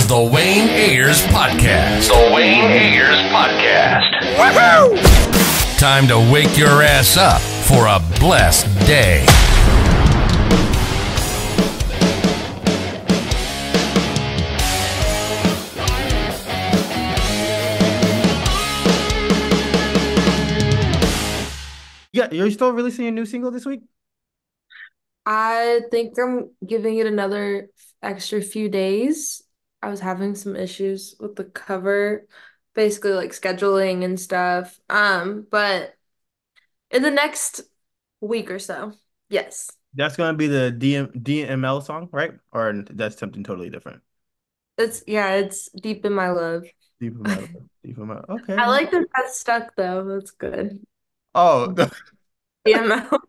The Wayne Ayers Podcast. The Wayne Ayers Podcast. Woohoo! Time to wake your ass up for a blessed day. Yeah, you're still releasing a new single this week? I think I'm giving it another extra few days. I was having some issues with the cover, basically like scheduling and stuff. But in the next week or so, yes. That's gonna be the DML song, right? Or that's something totally different. It's deep in my love. Deep in my, deep in my. Okay. I like that that's stuck though. That's good. Oh, DML.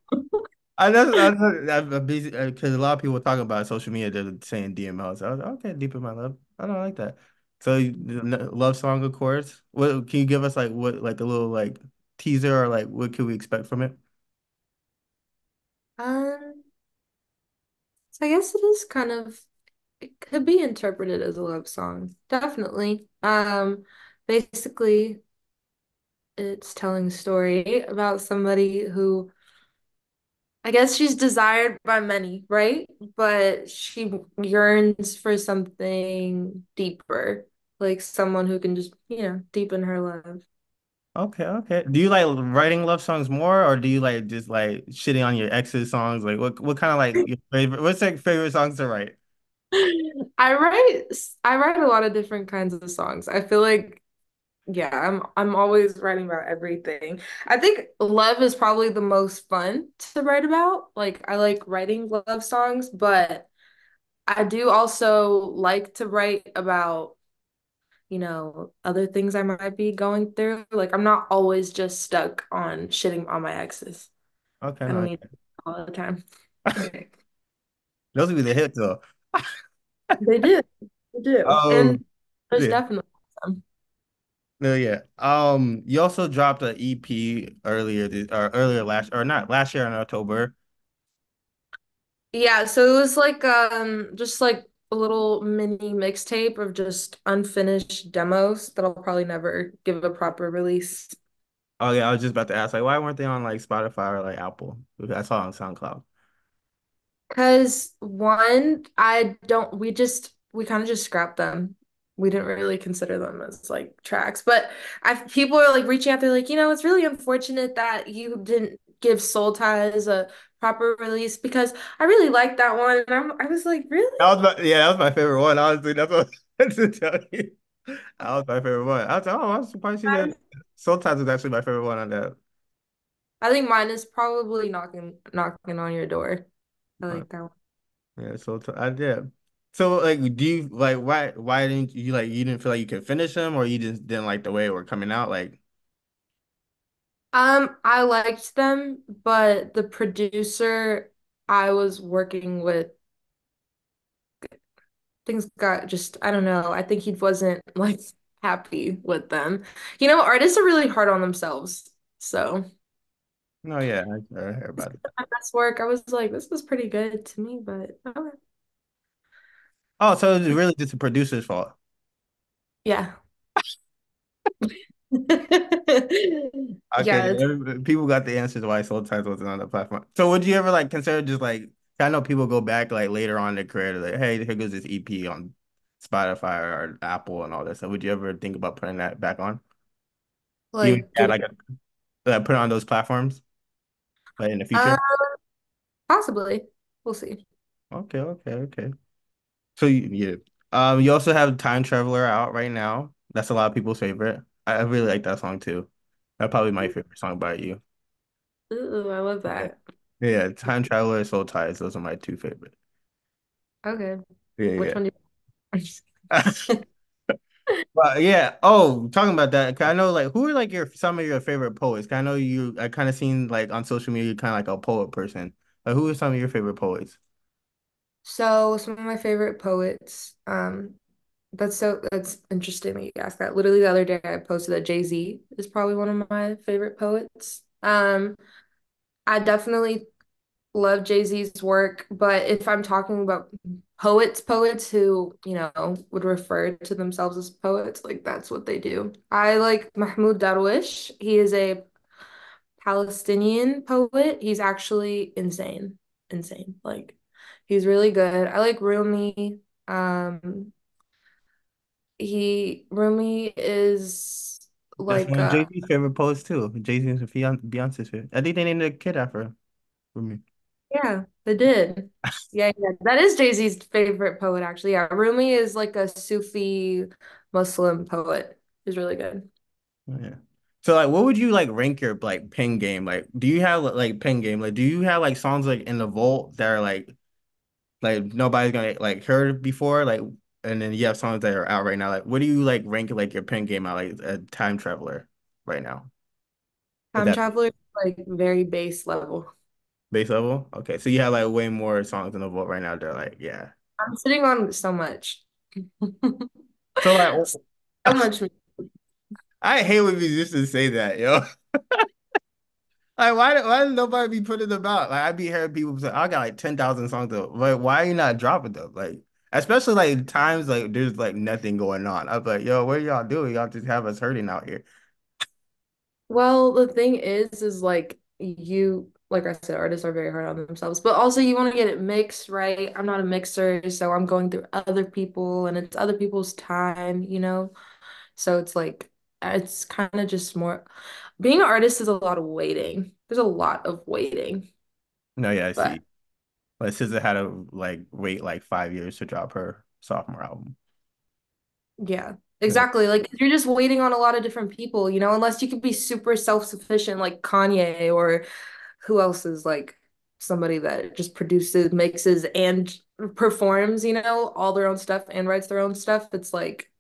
I'm busy because a lot of people were talking about social media. They're saying DML. So I was like, okay, deep in my love. I don't like that. So love song, of course. What can you give us like a little like teaser or like what could we expect from it? Um, so I guess it is kind of it could be interpreted as a love song. Definitely. Basically it's telling a story about somebody who I guess she's desired by many, right? But she yearns for something deeper, like someone who can just, deepen her love. Okay, okay. Do you like writing love songs more, or do you like just like shitting on your ex's songs? Like, what kind of like your favorite? What's your favorite songs to write? I write a lot of different kinds of songs. I feel like yeah, I'm always writing about everything. I think love is probably the most fun to write about. Like I like writing love songs, but I do also like to write about, other things I might be going through. Like I'm not always just stuck on shitting on my exes. Okay, I don't no, need all the time. those would be the hits though. They do. They do. And there's Yeah, definitely some. no, yeah. You also dropped an EP earlier or earlier last or not last year in October. Yeah, so it was like just like a little mini mixtape of just unfinished demos that I'll probably never give a proper release. Oh yeah, I was just about to ask like why weren't they on like Spotify or like Apple? I saw on SoundCloud. Because one, I don't, we kind of just scrapped them. We didn't really consider them as like tracks. But people are like reaching out, they're like, it's really unfortunate that you didn't give Soul Ties a proper release because I really like that one. And I was like, really? That was my favorite one. Honestly, that's what I was to tell you. That was my favorite one. I was like, oh, I'm surprised you did. Sometimes it's actually my favorite one on that. I think mine is probably knocking on your door. I Uh, like that one. Yeah, I did. So like, do you like why didn't you like you didn't feel like you could finish them, or you just didn't like the way it were coming out? Like, I liked them, but the producer I was working with, things got just, I don't know. I think he wasn't like happy with them. Artists are really hard on themselves. So no, yeah, I heard about it. my best work, I was like, this was pretty good to me, but okay. Oh, so it's really just the producer's fault. Yeah. Okay, Yeah, people got the answers why Soul Ties wasn't on the platform. So would you ever like consider just like I know people go back like later on in their career to like, hey, here goes this EP on Spotify or Apple and all that. So would you ever think about putting that back on? Even like yeah, give it, put it on those platforms like in the uh, future? possibly. We'll see. Okay, okay, okay. So yeah. You also have Time Traveler out right now. That's a lot of people's favorite. I really like that song too. That's probably my favorite song by you. Ooh, I love Yeah. that. Yeah, Time Traveler, Soul Ties, those are my two favorite. Okay. Which Yeah, one do you I'm just yeah. kidding. But yeah. Oh, talking about that, 'cause I know like who are like your some of your favorite poets? 'Cause I know I kind of seen like on social media, you're kind of like a poet person. Like who are some of your favorite poets? So some of my favorite poets, that's interesting that you asked that. Literally the other day I posted that Jay-Z is probably one of my favorite poets. I definitely Love Jay-Z's work, but if I'm talking about poets who, would refer to themselves as poets, like that's what they do. I like Mahmoud Darwish. He is a Palestinian poet. He's actually insane. Insane. Like he's really good. I like Rumi. Um, Rumi is That's like one of Jay-Z's favorite poets too. Jay-Z's and Beyonce's favorite. I think they named a kid after for me. yeah, they did. Yeah, yeah. That is Jay-Z's favorite poet, actually. Yeah. Rumi is like a Sufi Muslim poet. He's really good. Oh, yeah. So like what would you like rank your like pen game? Like do you have like pen game? Like do you have like songs like in the vault that are like nobody's gonna like heard before? Like and then you have songs that are out right now. Like what do you like rank like your pen game out like a time traveler right now? If Time that Traveler, like very base level. base level? Okay. So you have like way more songs in the vault right now. They're like, yeah. I'm sitting on so much. So like So much. I hate when musicians say that, yo. Like, why did nobody be putting them out? Like, I be hearing people say, I got like 10,000 songs though. But why are you not dropping them? Like, especially like times like there's like nothing going on. I'm like, yo, what are y'all doing? Y'all just have us hurting out here. Well, the thing is like like I said, artists are very hard on themselves, but also you want to get it mixed, right? I'm not a mixer, so I'm going through other people and it's other people's time. So it's like, it's kind of just more, being an artist is a lot of waiting. There's a lot of waiting, No, yeah, I but see. Like, SZA had to like wait like 5 years to drop her sophomore album. yeah, Yeah. exactly. Like you're just waiting on a lot of different people, unless you could be super self-sufficient like Kanye or who else is like somebody that just produces, mixes, and performs, all their own stuff and writes their own stuff. It's like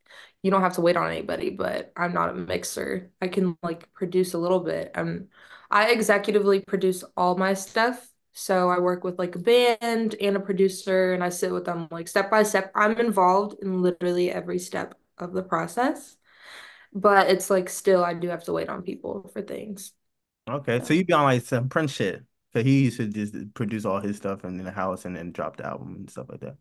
you don't have to wait on anybody, but I'm not a mixer. I can like produce a little bit. I executively produce all my stuff. So I work with like a band and a producer and I sit with them like step by step. I'm involved in literally every step of the process, but it's like still I do have to wait on people for things. Okay, so you be on like some Prince shit. Cause he used to just produce all his stuff in the house and then drop the album and stuff like that.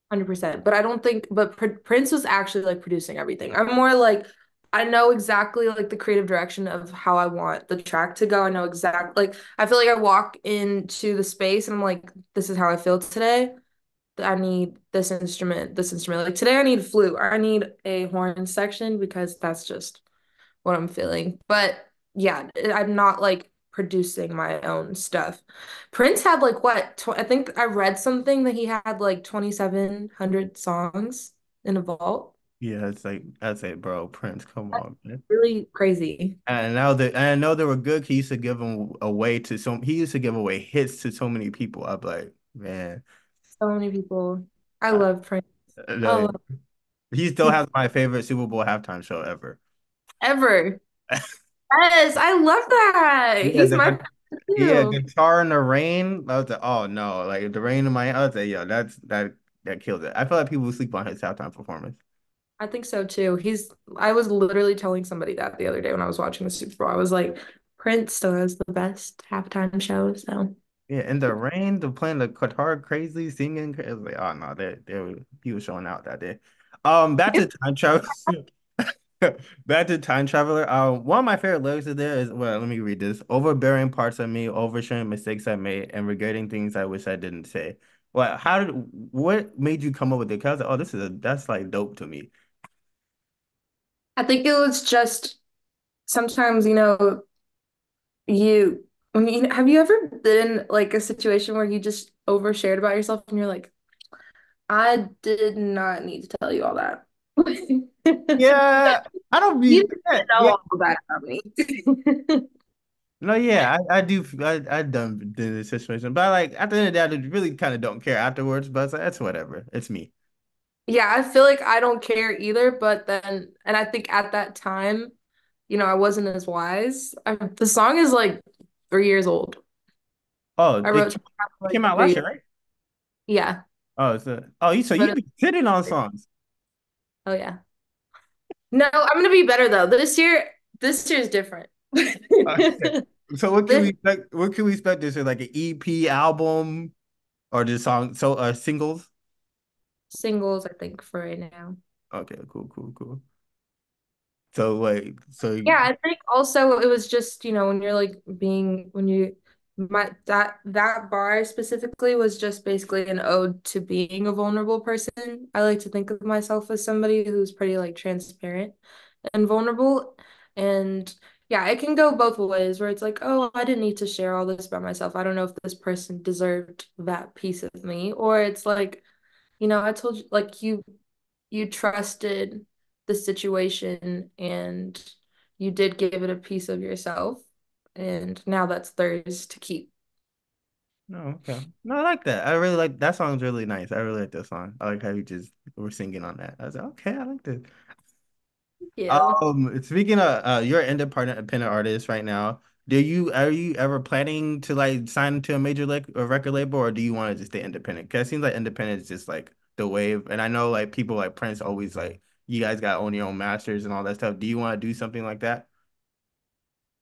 100%. But I don't think, but Prince was actually like producing everything. I'm more like, I know exactly like the creative direction of how I want the track to go. I know exactly, like, I feel like I walk into the space and I'm like, this is how I feel today. I need this instrument. Like today, I need flute or I need a horn section because that's just what I'm feeling. But yeah, I'm not like producing my own stuff. Prince had like what? Tw I think I read something that he had like 2,700 songs in a vault. Yeah, it's like that's it, bro. Prince, come That's on, man. really crazy. And I know they were good. He used to give them away to some. He used to give away hits to so many people. I'm like, man, So many people. I I, love Prince. I like, love he still has my favorite Super Bowl halftime show ever. ever. Yes, I love that. Yeah, He's my favorite yeah, too. guitar in the rain. I was like, oh no, like the rain in my. I was like, yo, that killed it. I feel like people sleep on his halftime performance. I think so too. I was literally telling somebody that the other day when I was watching the Super Bowl. I was like, Prince still has the best halftime show. So Yeah, in the rain, the playing the guitar crazy, singing. It was like, oh no, he was showing out that day. Back to time travel. Back to time traveler. One of my favorite lyrics of there is well, let me read this. Overbearing parts of me, overshowing mistakes I made, and regretting things I wish I didn't say. What made you come up with it? Cause oh, that's like dope to me. I think it was just sometimes, you when you have you ever been in like a situation where you just overshared about yourself and you're like, I did not need to tell you all that. Yeah, I don't You be didn't yeah, know yeah. all of that about me. No, yeah, I do. I done been in this situation, but like at the end of the day, I really kind of don't care afterwards. But it's like, that's whatever. It's me. Yeah, I feel like I don't care either, but then, and I think at that time, I wasn't as wise. The song is like 3 years old. Oh, I wrote it it like came out last 3 years. year, right? Yeah, Oh, so wrote you it. be sitting on songs. Oh yeah. No, I'm gonna be better though. This year is different. Okay. So what can we This expect? What can we expect this year? Like an EP album or just song? So singles? singles, I think, for right now. Okay, cool, cool, cool. So wait, so Yeah, I think also it was just, when you're like when you that bar specifically was just basically an ode to being a vulnerable person. I like to think of myself as somebody who's pretty like transparent and vulnerable. And yeah, it can go both ways where it's like, oh, I didn't need to share all this about myself. I don't know if this person deserved that piece of me. Or it's like, I told you like you trusted the situation and you did give it a piece of yourself, and now that's theirs to keep. no, okay. No, I like that. I really like that song's really nice. I really like that song. I like how you just were singing on that. I was like, okay, I like this. Yeah. Speaking of you're an independent artist right now. Are you ever planning to like sign to a major record label, or do you want to just stay independent? Because it seems like independent is just like the wave. And I know like people like Prince always like you guys got to own your own masters and all that stuff. Do you want to do something like that?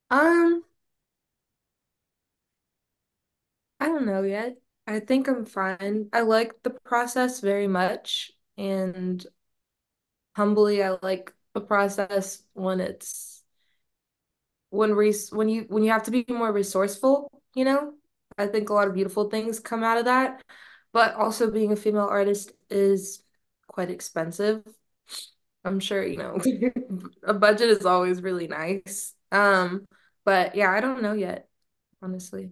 Um, I don't know yet. I think I'm fine. I like the process very much, and humbly, I like the process when when you have to be more resourceful. I think a lot of beautiful things come out of that. But also being a female artist is quite expensive. I'm sure, a budget is always really nice. But yeah, I don't know yet, honestly.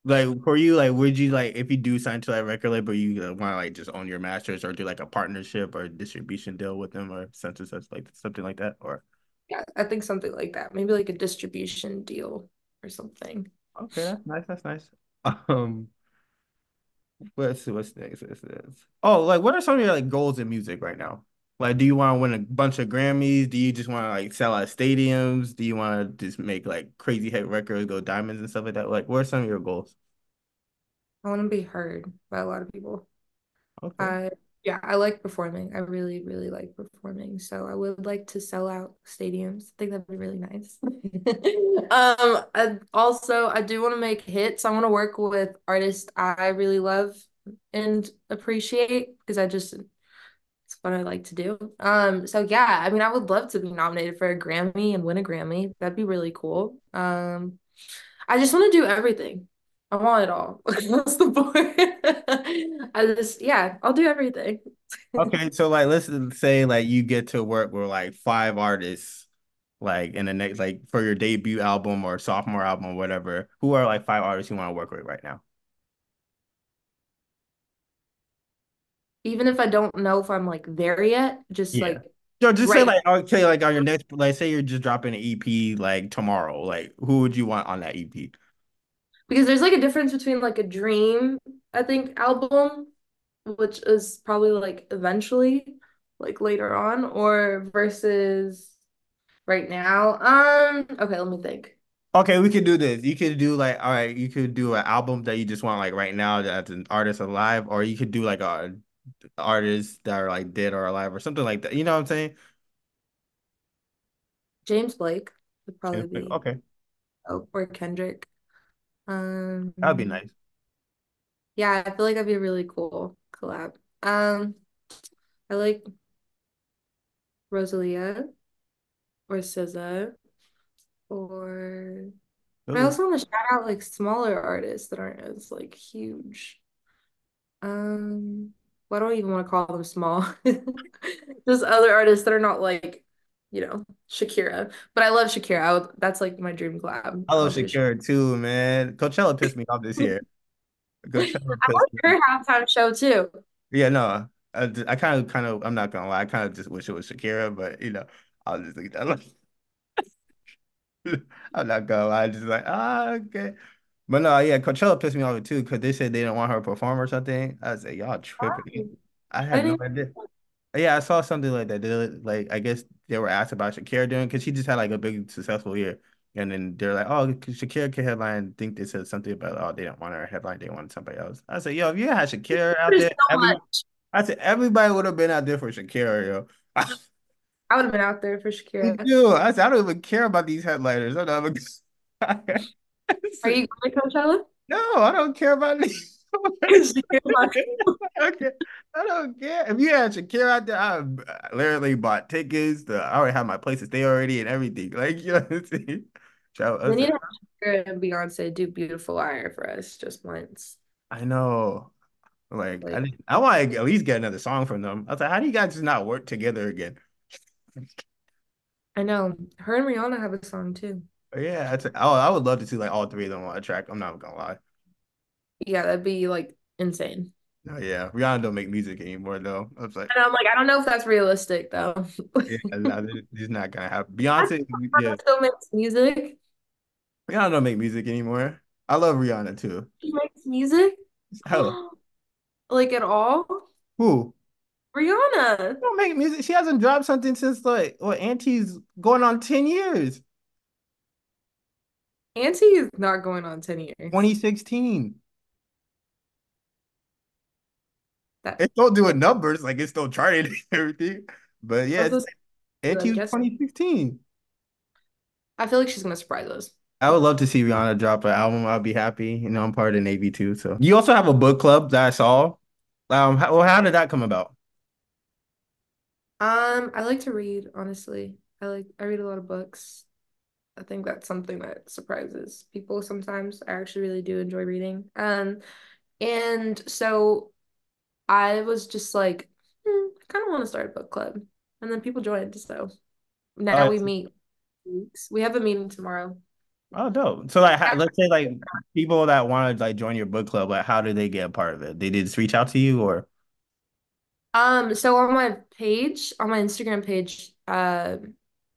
Like for you, like would you like if you do sign to like record label, you want to like just own your masters or do like a partnership or a distribution deal with them or such like something like that? Or Yeah, I think something like that. Maybe like a distribution deal or something. okay, that's nice. That's nice. Um, let's see what's next. What's this? Oh, like what are some of your like goals in music right now? Like, do you want to win a bunch of Grammys? Do you just want to like sell out stadiums? Do you want to just make like crazy hit records, go diamonds and stuff like that? Like, what are some of your goals? I want to be heard by a lot of people. Okay. I Yeah, I like performing. I really, really like performing. So I would like to sell out stadiums. I think that'd be really nice. I do want to make hits. I want to work with artists I really love and appreciate because it's what I like to do. So yeah, I mean, I would love to be nominated for a Grammy and win a Grammy. That'd be really cool. I just want to do everything. I want it all. That's the point. Yeah, I'll do everything. Okay, so like let's say like you get to work with like five artists like in the next like for your debut album or sophomore album or whatever. Who are like five artists you want to work with right now? Even if I don't know if I'm like there yet, just Yeah. like Yo, just say right. like okay, like on your next like say you're just dropping an EP like tomorrow. Like who would you want on that EP? Because there's like a difference between like a dream, I think, album, which is probably like eventually, like later on, or versus right now. Okay, let me think. Okay, we could do this. You could do like all right, you could do an album that you just want like right now that's an artist alive, or you could do like a artists that are like dead or alive or something like that. You know what I'm saying? James Blake would Okay, probably be, okay. oh, or Kendrick. That'd be nice. Yeah, I feel like that'd be a really cool collab. I like Rosalia or SZA, or I Those also want to shout out like smaller artists that aren't as like huge. Um, well, I don't even want to call them small. Just other artists that are not like, Shakira. But I love Shakira. That's like my dream collab. I I love would do Shakira too, man. Coachella pissed me off this year. Coachella I pissed want me. her halftime show too. Yeah, no. I kind of, I'm not gonna lie. I kind of just wish it was Shakira, but I'll just leave that alone. I'm not gonna lie. Just like, okay. But no, yeah, Coachella pissed me off too because they said they didn't want her to perform or something. I was like, y'all tripping. I I had no didn't. idea. Yeah, I saw something like that. Like, I guess they were asked about Shakira doing because she just had like a big successful year, and then they're like, "Oh, Shakira can headline." I think they said something about, "Oh, they didn't want her headline; they wanted somebody else." I said, "Yo, if you had Shakira out There's there, so much. I said everybody would have been out there for Shakira, yo." I would have been out there for Shakira. Dude, I said I don't even care about these headliners. I'm not even... Are you going to Coachella? No, I don't care about these. Okay, I don't care. If you had Shakira out there, I literally bought tickets. I already have my place to stay already and everything. Like, you know what I'm saying? We need to have Shakira and Beyonce do Beautiful Liar for us just once. I know. Like, Like, I want to at least get another song from them. I was like, how do you guys just not work together again? I know her and Rihanna have a song too. Yeah, oh, I would love to see like all three of them on a track. I'm not gonna lie. Yeah, that'd be like insane. Oh, yeah, Rihanna don't make music anymore though. I was like, And I'm like, I don't know if that's realistic though. yeah, no, it's not gonna happen. Beyonce, yeah, Rihanna still makes music. Rihanna don't make music anymore. I love Rihanna too. She makes music? Hell, Like at all? who? Rihanna. Don't make music. She hasn't dropped something since like what Auntie's going on 10 years. Auntie is not going on 10 years. 2016. That It's still doing numbers, like it's still charted and everything. But yeah, that's it's a, Auntie I was guess 2016. I feel like she's gonna surprise us. I would love to see Rihanna drop an album. I'd be happy. You know, I'm part of the Navy too. So you also have a book club that I saw. How did that come about? I like to read, honestly. I read a lot of books. I think that's something that surprises people sometimes. I actually really do enjoy reading. And so I was just like, I kind of want to start a book club. And then people joined. So Oh, now we meet weeks. We have a meeting tomorrow. oh, dope. So like, let's say like people that want to like join your book club, like how do they get a part of it? They did just reach out to you or? So on my page, on my Instagram page,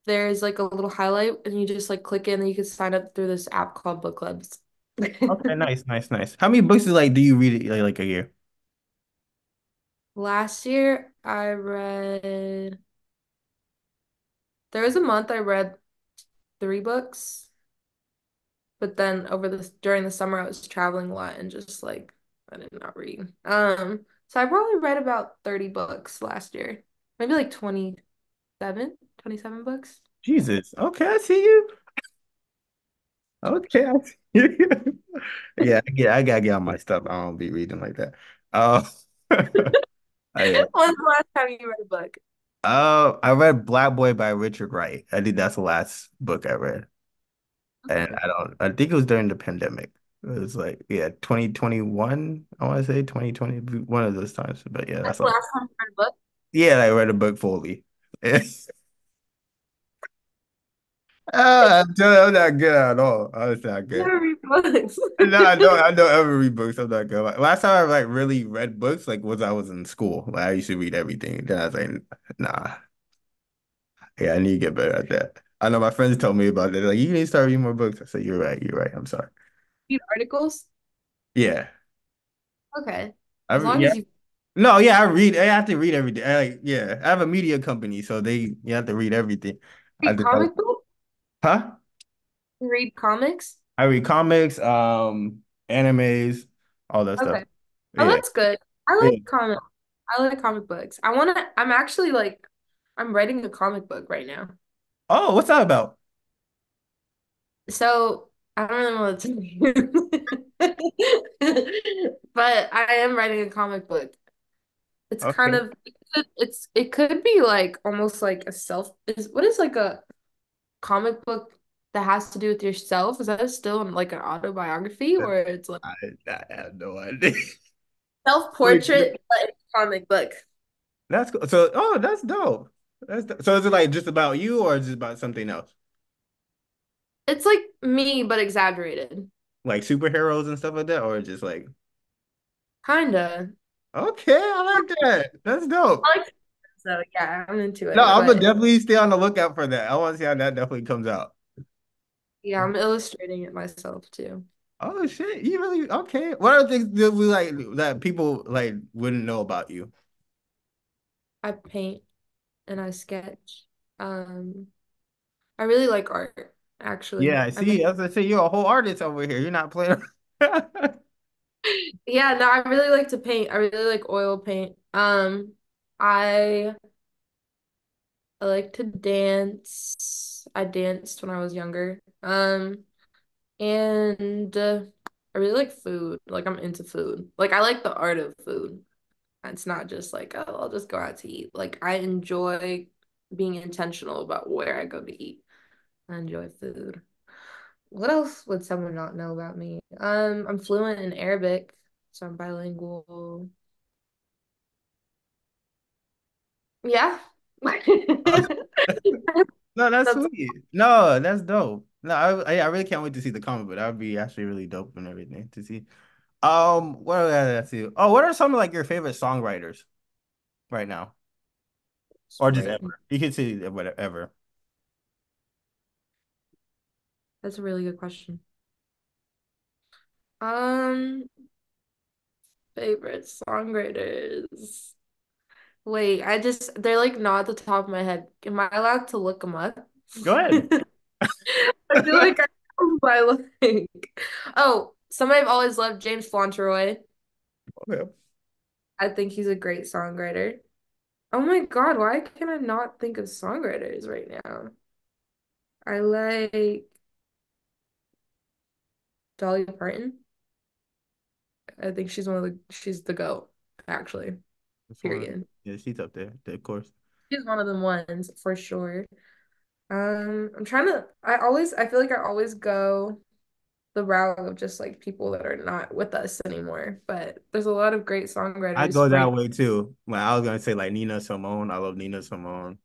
there's like a little highlight and you just like click in and you can sign up through this app called Book Clubs. Okay, nice, nice, nice. How many books do you read like a year? Last year I read there was a month I read 3 books, but then over this during the summer I was traveling a lot and just like I did not read. So I probably read about 30 books last year. Maybe like 27 books. Yeah. Jesus. Okay, I see you. Okay, I see you. Yeah, I gotta get on my stuff. I don't be reading like that. Uh, yeah. When's the last time you read a book? I read Black Boy by Richard Wright. I think that's the last book I read. And Okay. I think it was during the pandemic. It was like, yeah, 2021, I want to say 2020, one of those times. But yeah, That's that's the all. last time you read a book? Yeah, I read a book fully. I'm not good at all. I was not You good. never read books. No, I don't ever read books. I'm not good. Like, last time I like really read books, like was I was in school. Like I used to read everything. Then I was like, nah, yeah, I need to get better at that. I know my friends told me about it. Like, you need to start reading more books. I said, you're right, you're right. I'm sorry. Read articles? Yeah. Okay. As long Yeah. as you No, yeah, I read. I have to read every day. Yeah, I have a media company, so you have to read everything. I read did, comic books, huh? you read comics. I read comics, animes, all that stuff. Okay. Oh, Yeah, that's good. I yeah. like comic. I like comic books. I'm actually like I'm writing a comic book right now. Oh, what's that about? So I don't really know what to but I am writing a comic book. It's kind Okay. of it could be like almost like a self is what is like a comic book that has to do with yourself? Is that still like an autobiography or it's like I, I have no idea. Wait, self-portrait but it's a comic book? that's cool. So, oh, that's dope. So is it like just about you or is it about something else? It's like me but exaggerated. Like superheroes and stuff like that, or just like, Kinda. okay, I like that. That's dope. I like so yeah, I'm into No, it. I'm gonna But definitely stay on the lookout for that. I want to see how that definitely comes out. yeah, I'm illustrating it myself too. Oh shit, you really okay? What are things that we like that people like wouldn't know about you? I paint and I sketch. Um, I really like art, actually. Yeah, I I think see. As I say, you're a whole artist over here. You're not playing. yeah, no, I really like to paint. I really like oil paint. I I like to dance. I danced when I was younger. And I really like food. Like I'm into food. Like I like the art of food. It's not just like, oh, I'll just go out to eat. Like I enjoy being intentional about where I go to eat. I enjoy food. What else would someone not know about me? I'm fluent in Arabic, so I'm bilingual. Yeah. No, that's That's sweet. No, that's dope. No, I really can't wait to see the comic, but that would be actually really dope and everything to see. What do I see? Oh, what are some of like your favorite songwriters right now, or just right. ever? You can say whatever. That's a really good question. Um, favorite songwriters. Wait, they're like not at the top of my head. Am I allowed to look them up? Go ahead. I feel like I know by like, oh, somebody I've always loved, James Fauntleroy. Okay. I think he's a great songwriter. Oh my God, why can I not think of songwriters right now? I like Dolly Parton. I think she's the GOAT, actually. That's one. Period. Yeah, she's up there, of course. She's one of them ones for sure. I feel like I always go the route of just like people that are not with us anymore. But there's a lot of great I songwriters go that right way too. When I was gonna say like Nina Simone, I love Nina Simone.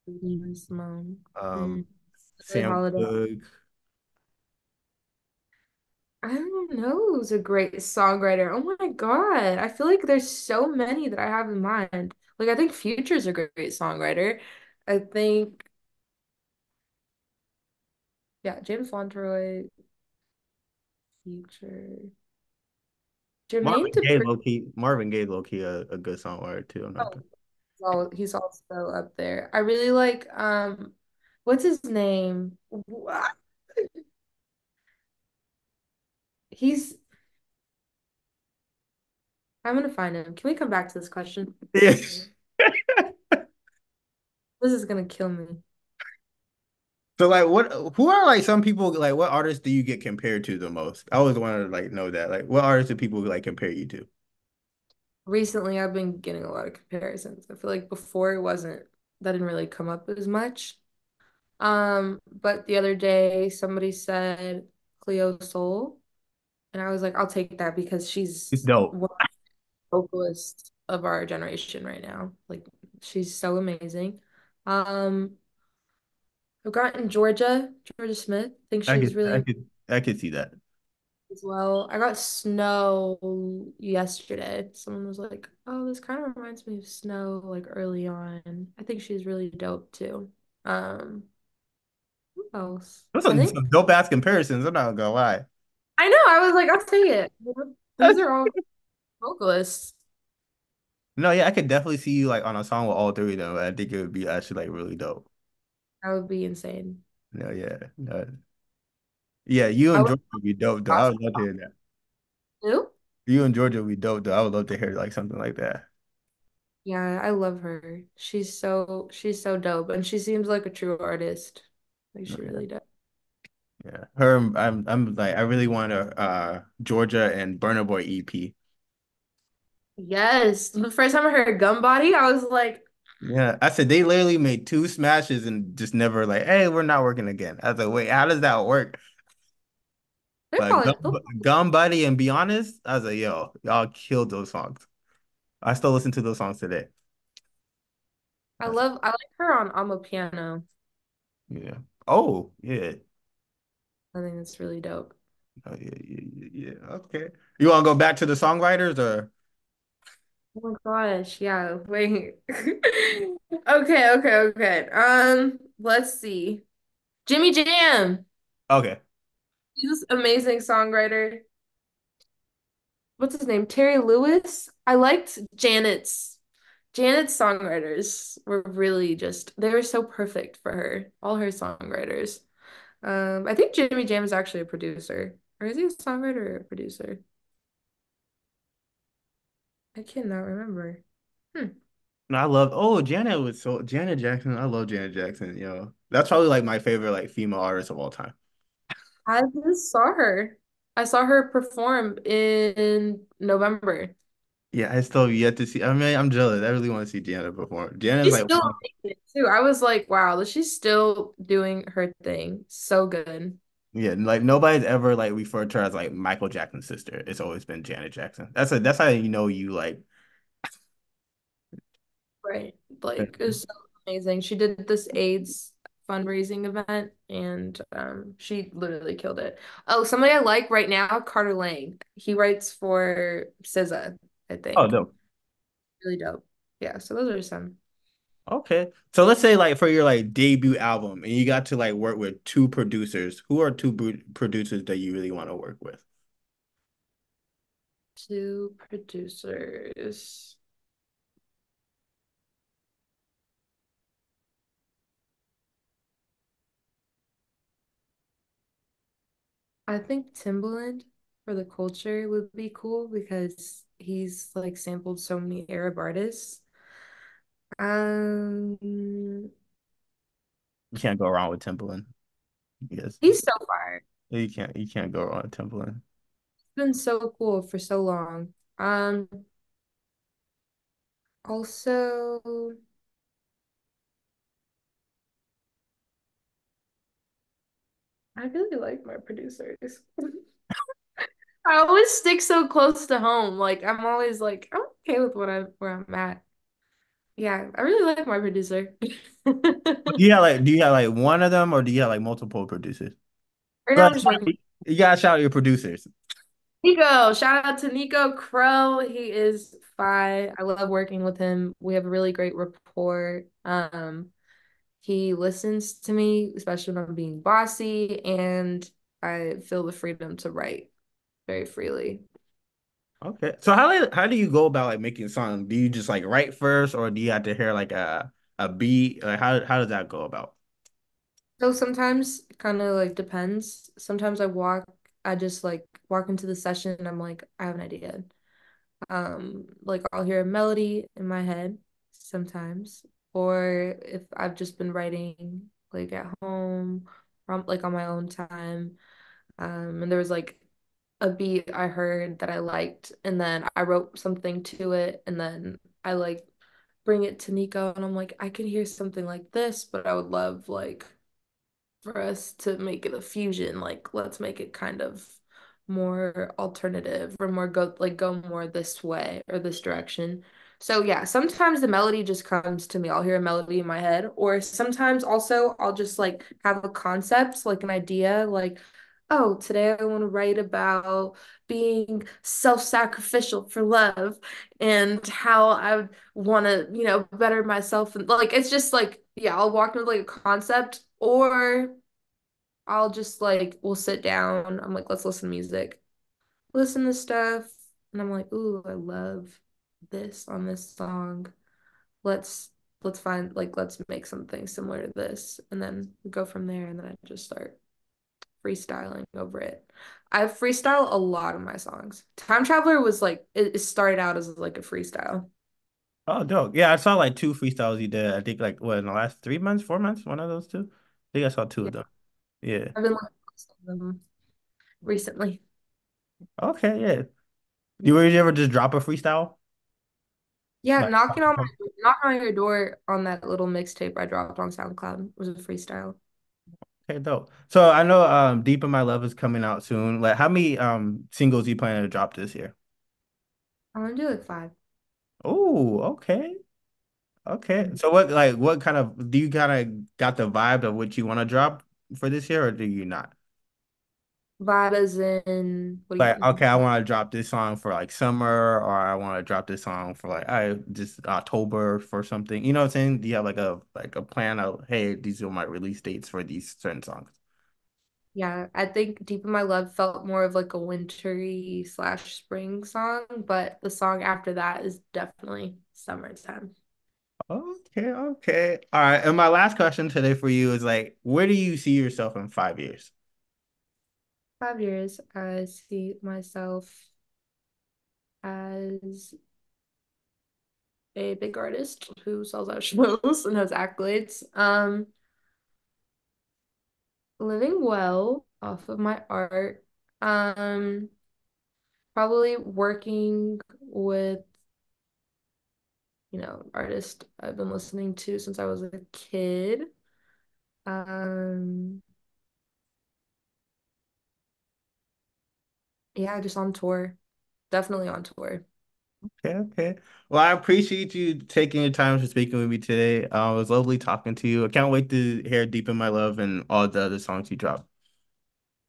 now. Simone, Um, Billie Sam Holiday. Cooke. I don't know who's a great songwriter. Oh my God. I feel like there's so many that I have in mind. Like I think Future's a great songwriter. I think yeah, James Fauntleroy, Future. Jermaine Dupri. Marvin Gaye low key a good songwriter too. I'm not Oh, gonna. he's also up there. I really like what's his name? What? He's I'm gonna find him. Can we come back to this question? Yeah. This is gonna kill me. So like who are like some people like what artists do you get compared to the most? I always wanted to like know that. Like what artists do people like compare you to? Recently, I've been getting a lot of comparisons. I feel like before it wasn't that didn't really come up as much. But the other day somebody said Cleo Soul, and I was like, I'll take that because It's she's dope. one of the vocalists of our generation right now. Like she's so amazing. Um, I've gotten Georgia Smith. I think she's really I could see that. as well. I got Snow yesterday. Someone was like, "Oh, this kind of reminds me of Snow, like early on." I think she's really dope too. Who else? Those I are think some dope ass comparisons. I'm not gonna lie. I know. I was like, I'll take it. These are all vocalists. No, yeah, I could definitely see you like on a song with all three of them. I think it would be actually like really dope. That would be insane. No, yeah, no. Yeah, you I and would Georgia would be dope though. I gospel would love to hear that. too. You and Georgia would be dope though. I would love to hear like something like that. Yeah, I love her. She's so dope, and she seems like a true artist. Like No, she yeah, really does. yeah. Her, I'm like, I really want a Georgia and Burna Boy EP. Yes, the first time I heard Gun Body, I was like, Yeah, I said they literally made two smashes and just never like, hey, we're not working again. I was like, wait, how does that work? they're But probably. They'll Gun Buddy and Be Honest, I was like, yo, y'all killed those songs. I still listen to those songs today. I like her on I'm a Piano. Yeah. Oh, yeah. I think it's really dope. Oh, yeah, yeah, yeah, yeah. Okay. You want to go back to the songwriters or? Oh my gosh, yeah, wait. Okay. Let's see. Jimmy Jam. Okay. He's an amazing songwriter. What's his name? Terry Lewis. I liked Janet's songwriters were really just they were so perfect for her. All her songwriters. I think Jimmy Jam is actually a producer. Or is he a songwriter or a producer? I cannot remember. Hmm. No, I love, oh, Janet Jackson. I love Janet Jackson, yo. That's probably like my favorite like female artist of all time. I just saw her. I saw her perform in November. Yeah, I still have yet to see. I mean, I'm jealous. I really want to see Janet perform. Janet's She's like still amazing too. I was like, wow, she's still doing her thing. So good. yeah, like nobody's ever like referred to her as like Michael Jackson's sister. It's always been Janet Jackson. That's how you know you like. Right. Like it was so amazing. She did this AIDS fundraising event and she literally killed it. Oh, somebody I like right now, Carter Lang. He writes for SZA, I Oh, think. no. Really dope. Yeah, so those are some Okay. So let's say like for your like debut album and you got to like work with two producers. Who are two producers that you really want to work with? two producers. I think Timbaland for the culture would be cool because he's like sampled so many Arab artists. Um, You can't go wrong with Timbaland. Yes. he's so fire. You can't go wrong with Timbaland. It's been so cool for so long. Also, I really like my producers. I always stick so close to home. Like I'm always like, I'm okay with where I'm at. Yeah, I really like my producer. Do you have like one of them or do you have like multiple producers? Right now But I'm just working with you gotta shout out your producers. Nico. Shout out to Nico Crow. He is fine. I love working with him. We have a really great rapport. He listens to me, especially when I'm being bossy, and I feel the freedom to write very freely. Okay. So how do you go about like making a song? Do you just like write first or do you have to hear like a beat? Like how does that go about? So sometimes it kind of like depends. Sometimes I just like walk into the session and I'm like, I have an idea. Like I'll hear a melody in my head sometimes, or if I've just been writing like at home, or like on my own time. And there was like a beat I heard that I liked, and then I wrote something to it, and then I like bring it to Nico, and I'm like, I can hear something like this, but I would love like for us to make it a fusion. Like, let's make it kind of more alternative or more go more this way or this direction. So yeah, sometimes the melody just comes to me. I'll hear a melody in my head, or sometimes also I'll just like have a concept, like an idea, like, oh, today I want to write about being self-sacrificial for love and how I would want to, better myself. And like, it's just like, yeah, I'll walk into like a concept or I'll just like, we'll sit down. I'm like, let's listen to music, listen to stuff. And I'm like, ooh, I love this on this song. Let's, let's make something similar to this. And then we go from there. And then I just start freestyling over it. I freestyle a lot of my songs. Time Traveler was like it started out as like a freestyle. Oh, dope. Yeah, I saw like two freestyles you did. I think like what in the last 3 months, 4 months, one of those two. I think I saw two Yeah, of them. Yeah. I've been like posting them recently. Okay, yeah. You ever just drop a freestyle? Yeah, Like, knocking on your door on that little mixtape I dropped on SoundCloud was a freestyle. okay, dope. So I know Deep in My Love is coming out soon. Like how many singles you planning to drop this year? I'm gonna do like five. Oh, okay. Okay. Mhm. So what kind of do you kind of got the vibe of what you want to drop for this year or do you not? Vibe as in what do you Like, mean? okay, I want to drop this song for like summer or I want to drop this song for like I just October for something. You know what I'm saying? Do you have like a plan of hey, these are my release dates for these certain songs? Yeah, I think Deep in My Love felt more of like a wintry slash spring song, but the song after that is definitely summertime. Okay, okay. All right. And my last question today for you is like, where do you see yourself in 5 years? 5 years, I see myself as a big artist who sells out shows and has accolades. Living well, off of my art. Um, Probably working with, artists I've been listening to since I was a kid. Um, yeah, just on tour. Definitely on tour. Okay, okay. Well, I appreciate you taking your time to speaking with me today. It was lovely talking to you. I can't wait to hear Deep in My Love and all the other songs you drop.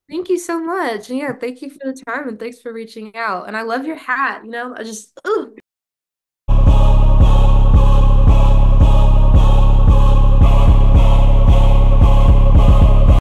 Thank you so much. And yeah, thank you for the time and thanks for reaching out. And I love your hat, I just, ooh.